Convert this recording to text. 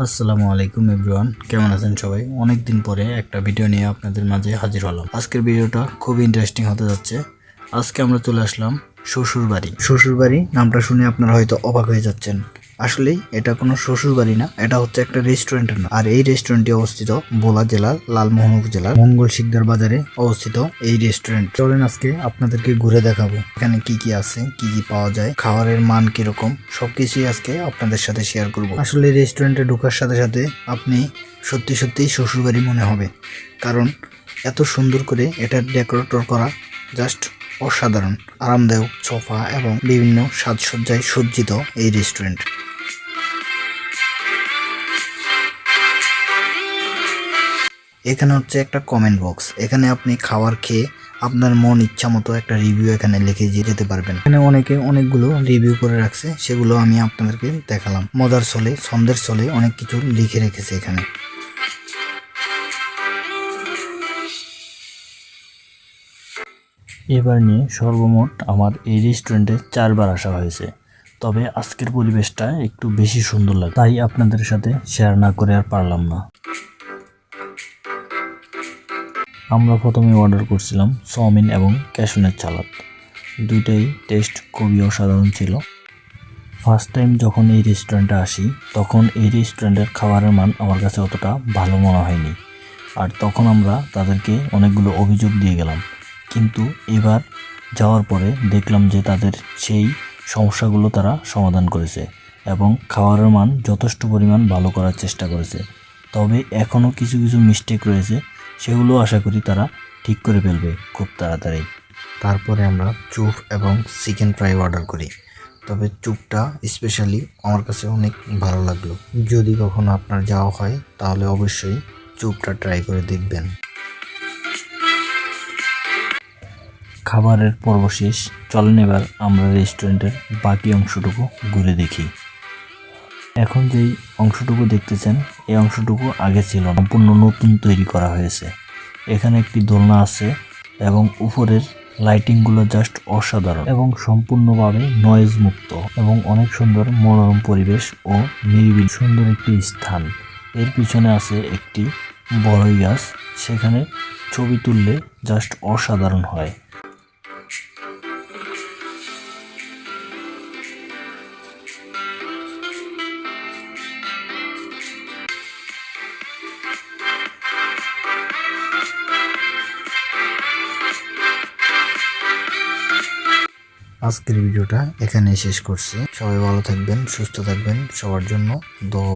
আসসালামু আলাইকুম এভরিওয়ান, কেমন আছেন সবাই? অনেক দিন পরে একটা ভিডিও নিয়ে আপনাদের মাঝে হাজির হলাম। আজকের ভিডিওটা খুব ইন্টারেস্টিং হতে যাচ্ছে। আজকে আমরা চলে আসলাম শ্বশুরবাড়ি। শ্বশুরবাড়ি নামটা শুনে আপনারা হয়তো অবাক হয়ে যাচ্ছেন। আসলে এটা কোনো শ্বশুরবাড়ি না, এটা হচ্ছে একটা রেস্টুরেন্টের নাম। আর এই রেস্টুরেন্টটি অবস্থিত ভোলা জেলার লালমোহন উপজেলার মঙ্গল শিকদার বাজারে অবস্থিত এই রেস্টুরেন্ট। চলেন আজকে আপনাদেরকে ঘুরে দেখাবো এখানে কি কি আছে, কি কি পাওয়া যায়, খাবারের মান কিরকম, সবকিছুই আজকে আপনাদের সাথে শেয়ার করব। আসলে রেস্টুরেন্টে ঢোকার সাথে সাথে আপনি সত্যি সত্যি শ্বশুরবাড়ি মনে হবে, কারণ এত সুন্দর করে এটা ডেকোরেটর করা, জাস্ট অসাধারণ। আরামদায়ক সোফা এবং বিভিন্ন সাজসজ্জায় সজ্জিত এই রেস্টুরেন্ট। এখানে হচ্ছে একটা কমেন্ট বক্স, এখানে আপনি খাবার খেয়ে আপনার মন ইচ্ছা মতো একটা রিভিউ এখানে লিখে যেতে পারবেন। এখানে অনেকে অনেকগুলো রিভিউ করে রাখছে, সেগুলো আমি আপনাদেরকে দেখালাম। মজার ছলে ছন্দের ছলে অনেক কিছু লিখে রেখেছে এখানে। এবার নিয়ে সর্বমোট আমার এই রেস্টুরেন্টে 4বার আসা হয়েছে, তবে আজকের পরিবেশটা একটু বেশি সুন্দর লাগে, তাই আপনাদের সাথে শেয়ার না করে আর পারলাম না। আমরা প্রথমে অর্ডার করছিলাম চাউমিন এবং ক্যাশনের সালাদ। দুইটাই টেস্ট খুবই অসাধারণ ছিল। ফার্স্ট টাইম যখন এই রেস্টুরেন্টে আসি, তখন এই রেস্টুরেন্টের খাবারের মান আমার কাছে অতটা ভালো মনে হয়নি, আর তখন আমরা তাদেরকে অনেকগুলো অভিযোগ দিয়ে গেলাম। কিন্তু এবার যাওয়ার পরে দেখলাম যে তাদের সেই সমস্যাগুলো তারা সমাধান করেছে এবং খাবারের মান যথেষ্ট পরিমাণ ভালো করার চেষ্টা করেছে। তবে এখনও কিছু কিছু মিস্টেক রয়েছে, সেগুলো আশা করি তারা ঠিক করে ফেলবে খুব তাড়াতাড়ি। তারপরে আমরা চুপ এবং চিকেন ফ্রাই অর্ডার করি। তবে চুপটা স্পেশালি আমার কাছে অনেক ভালো লাগলো। যদি কখনো আপনার যাওয়া হয় তাহলে অবশ্যই চুপটা ট্রাই করে দেখবেন। খাবারের পর্ব শেষ, চলেন এবার আমরা রেস্টুরেন্টের বাকি অংশটুকু ঘুরে দেখি। এখন যেই অংশটুকু দেখতেছেন, এই অংশটুকু আগে ছিল না, সম্পূর্ণ নতুন তৈরি করা হয়েছে। এখানে একটি দোলনা আছে এবং উপরের লাইটিংগুলো জাস্ট অসাধারণ এবং সম্পূর্ণভাবে নয়েজ মুক্ত এবং অনেক সুন্দর মনোরম পরিবেশ ও নিরিবিলি সুন্দর একটি স্থান। এর পিছনে আছে একটি বড়ই গাছ, সেখানে ছবি তুললে জাস্ট অসাধারণ হয়। আজকের ভিডিওটা এখানেই শেষ করছি। সবাই ভালো থাকবেন, সুস্থ থাকবেন, সবার জন্য দোয়া।